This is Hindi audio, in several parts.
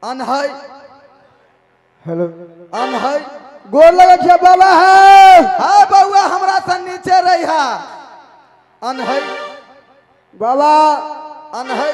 अनहै हेलो अनहै गोर लगे छे बाबा है। हाँ बउआ हमरा से नीचे रही है अनहै बाबा अनहै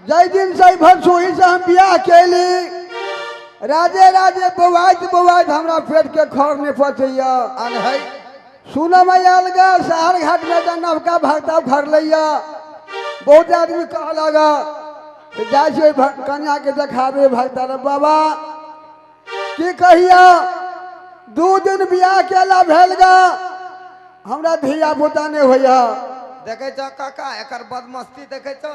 जय दिन से भरसोही से हम बियाह कैली राजे राजे बौआइत हमरा पेट के खर नहीं पचैया। अनहै सुन में आयल गा शहर घाट में नवका भक्ता घर लिया बहुत आदमी कह लगा जाए कन्या के देखाबे भक्ता रे बाबा की कहिया 2 दिन बियाह केला भेल गा हमरा धिया पुता नहीं होइया। देखे छ काका एकर बदमस्ती देखे छ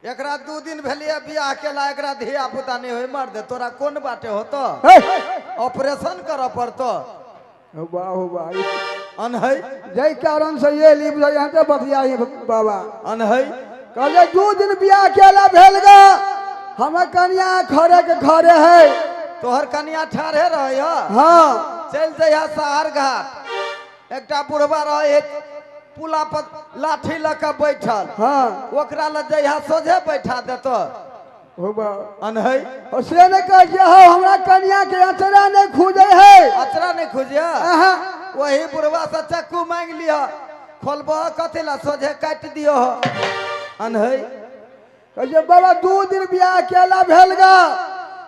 एकरा 2 दिन भेलिए बियाह केला एकरा धिया पुता नहीं होय मर दे तोरा कौन बाटे होतो ऑपरेशन कर पड़तो अनहै जय कारण से ये लीब यहाँ से बतियाई बाबा अनहै कहले 2 दिन बियाह केला भेल गा हम कन्या खरे के खरे है तोहर कन्या ठाढ़े रहे हाँ चल जइहा शहर घाट एकटा बुढ़वा रहे पुला पर लाठी लके बैठल हाँ ओकरा ल जइहा सोझे बैठा देतो अनहै से ने कह हमरा कन्या के अचरा नहीं खूजे है अचरा नहीं खोजिया वही बुढ़वा से चक्कू मांग लिया खोलबो कथी ला सोझे काट दियो अनहै कहे बाबा 2 दिन बियाह केला भेल गा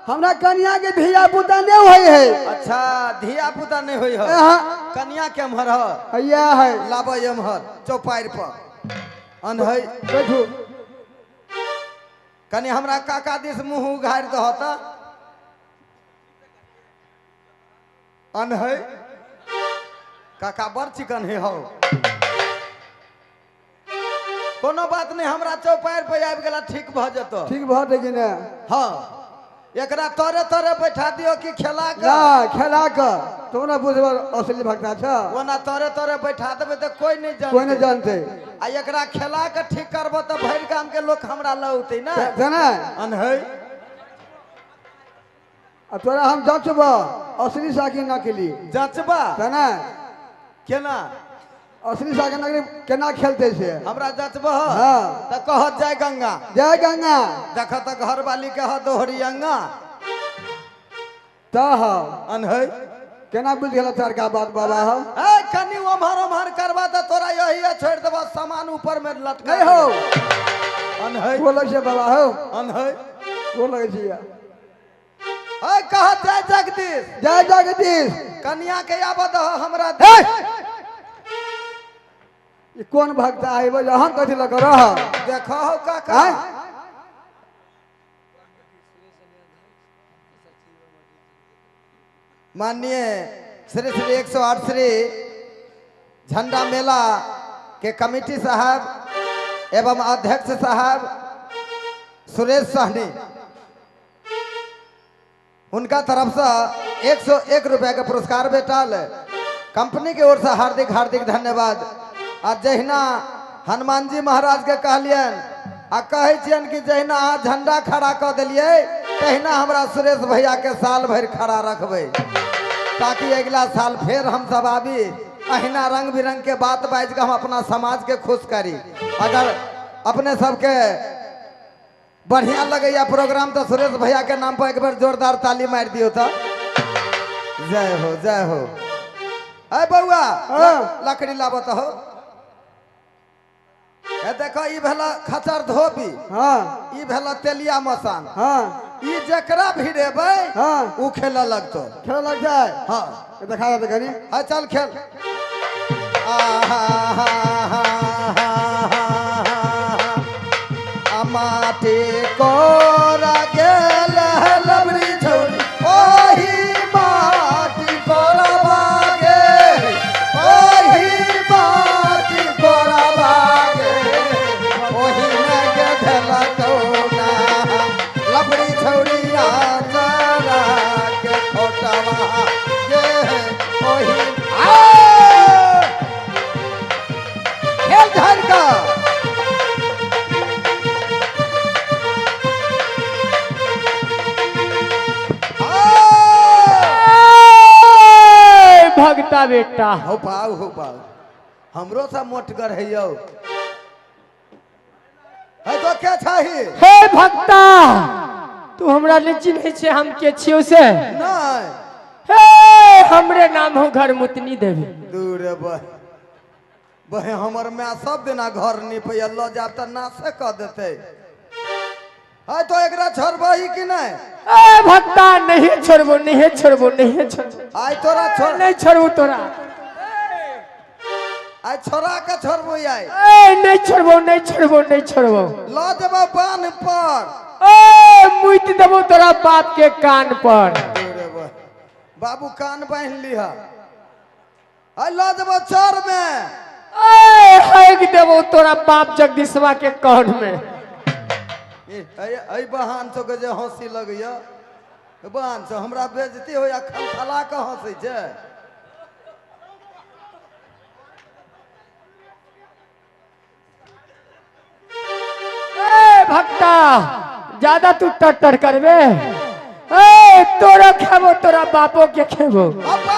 हमरा कन्या के धिया पुता नहीं होई है। अच्छा धिया पुता नहीं होई है कन्या के अमहर हैया है लाबो अमहर चौपाइर पर अनहै बैठू कनी हमरा काका दिस मुंह उघार दह त अनहै काका बड़ चिकन है हो कोनो बात नहीं हमरा चौपाइर पे आबि गेला ठीक भ जतो ठीक बात है कि ना हाँ एकरा तोरे तोरे बैठा दियो कि खेला ना खेला कर तुम ना बुझबो असली भक्ता छ ओना तोरे तोरे बैठा देबे त कोई नहीं जानते आ एकरा खेला के ठीक करबो त भैर गाम के लोग हमरा लौते ना जाना अनहै आ तोरा हम जांचबो असली साकी नकली जांचबा जाना केना असली साकी नकली केना खेलते से हमरा जांचबो हां त कह जय गंगा देख त घर वाली के ह दोहरी अंगा त ह अनहै केना बुझ गेल तार का बात बाबा हो ए कनी ओमहर करबा त तोरा यही छोड़ देबा सामान ऊपर में लटका नहीं हो अनहै बोले से बाबा हो अनहै बोले छिया ए कह जय जगदीश कन्या के आबद हमरा ये कौन भक्ता है वो हम कथि लग रह देखो हो काका माननीय श्री श्री 108 श्री झंडा मेला के कमेटी साहब एवं अध्यक्ष साहब सुरेश सहनी उनका तरफ से 101 रुपया का पुरस्कार भेटल कंपनी के ओर से हार्दिक हार्दिक धन्यवाद। आज जहिना हनुमान जी महाराज के कहलियन आ कहे छियन कि जहिना अहाँ झंडा खड़ा कर दिलिए तहिना हमरा सुरेश भैया के साल भर खड़ा रखबे ताकि अगला साल फिर हम सब आबी अहिना रंग बिरंग के बात बाज के हम अपना समाज के खुश करी। अगर अपने सबके बढ़िया लगे प्रोग्राम तो सुरेश भैया के नाम पर एक बार जोरदार ताली मार दियो तो जय हो जय हो। अरे बउआ लकड़ी लाबत हो देखो ई भेला खचर धोबी हां ई भेला तेलिया मसान हां ई जकरा भिड़ेबे हां उ खेला लगतो खेल लग जाए हां दिखा दे कनी हां चल खेल माटी कोरा गेल लबरी छोड़ी ओही माटी कोरा बागे ओही माटी कोरा बागे ओही में के खेला कोना लबरी छोड़िया जरा के खोटवा ये ओही खेल धर का भगता बेटा हो पाओ हमरो सा मोटगर है यो है तो क्या चाहिए हे भक्ता तू हमरा ले चिन्हे छे हम के छियो से? नहीं हे हमरे नाम हो घर मुतनी देवी। दूर बहे हमर मैं सब दिना घर निपै ल जाब त नासे क देते। है तो एकरा छोड़बही कि नहीं? ए भक्ता नहीं छोड़बो नहीं छोड़बो नहीं छोड़बो। आई तोरा छोड़ नहीं छोड़बो तोरा। आई छोरा के छोड़बो आई। ए नहीं छोड़बो नहीं छोड़बो नहीं छोड़बो। ल देबो बान पर। ए मुइत देबो तोरा बाप के कान पर। बाबू कान बांध लिहा। आई ल देबो चर में। ए हैग देबो तोरा बाप जगदीशवा के कान में। ऐ बहान तो के जे हंसी लगैया बहान से हमरा बेइज्जती हो या खलखला के हंसै छै। ए भक्ता ज्यादा तू टट्टर करबे। ए तोरा खेबो तोरा बापो के खेबो। अब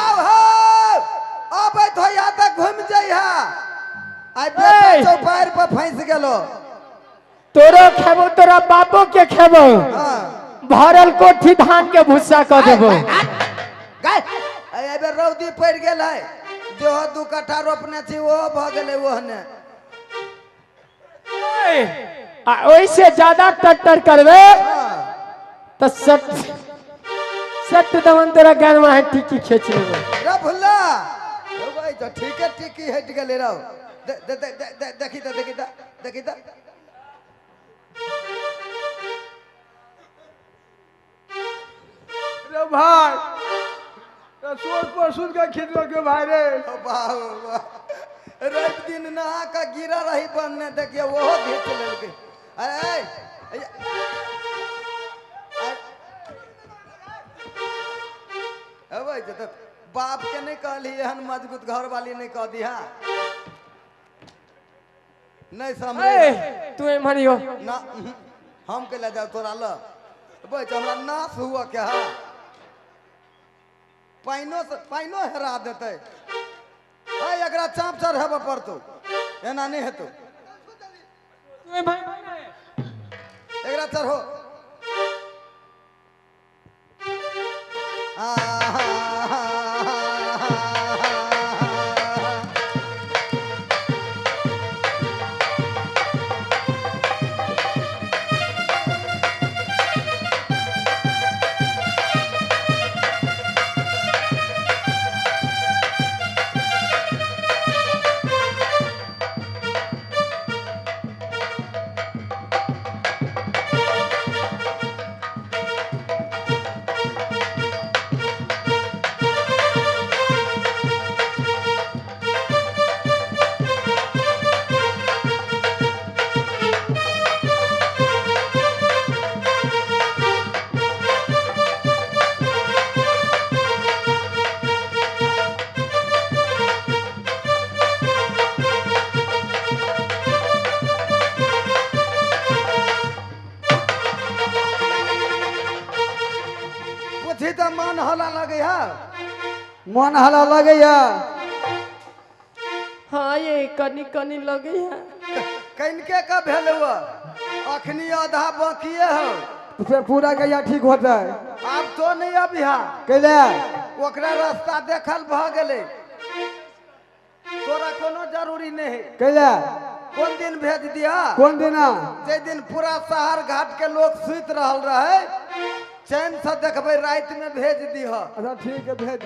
अब तो या तक घूम जइहा। आई बेटा चौपार पर फंस गेलो। तोरो खेबो तोरा बापो के खेबो। हां भरल कोठी धान के भूसा क देबो। गाय एबे रौदी पड़ गेल है जो 2 कट्ठा रोपने छी वो भ गेलै ओहने। आ ओइसे ज्यादा टट्टर करबे त सट दवन तोरा गनमा है टिकी खींच लेबो। रे भुल्ला ओ भाई तो ठीक है टिकी हट गेलै रौ। देखी त रे भाई सोच पर सुन के खिदलो के भाई रे। वाह रात दिन नहा का गिरा रही बनने देखिए वो घींच लेलके। अरे भाई तो बाप के नहीं कहली हन मजबूत घर वाली नहीं कह दिया नहीं समझे तू एमहरियो ना हम के ले जाओ तोरा ल भाई हमरा नाश हुआ क्या पाइनो हेरा देते। आई एकरा चाप चढ़ाबे पड़तो एना नहीं हेतौ। एकरा चढ़ो तो मन हला लगे है। मन हला लगैया। हाँ ये कनी कनी लगे है। कनके का भेल हुआ अखनी आधा बाकी हो फिर पूरा कहिया ठीक होता है। अब तो नहीं अबिहा कैले ओकरा रास्ता देखल भ गेले तोरा कोनो जरूरी नहीं है। कैले कौन दिन भेज दिया? कौन दिना? जे दिन पूरा शहर घाट के लोग सुत रहल रहे चैन से देखबे रात में भेज दिह। अच्छा ठीक है भेज।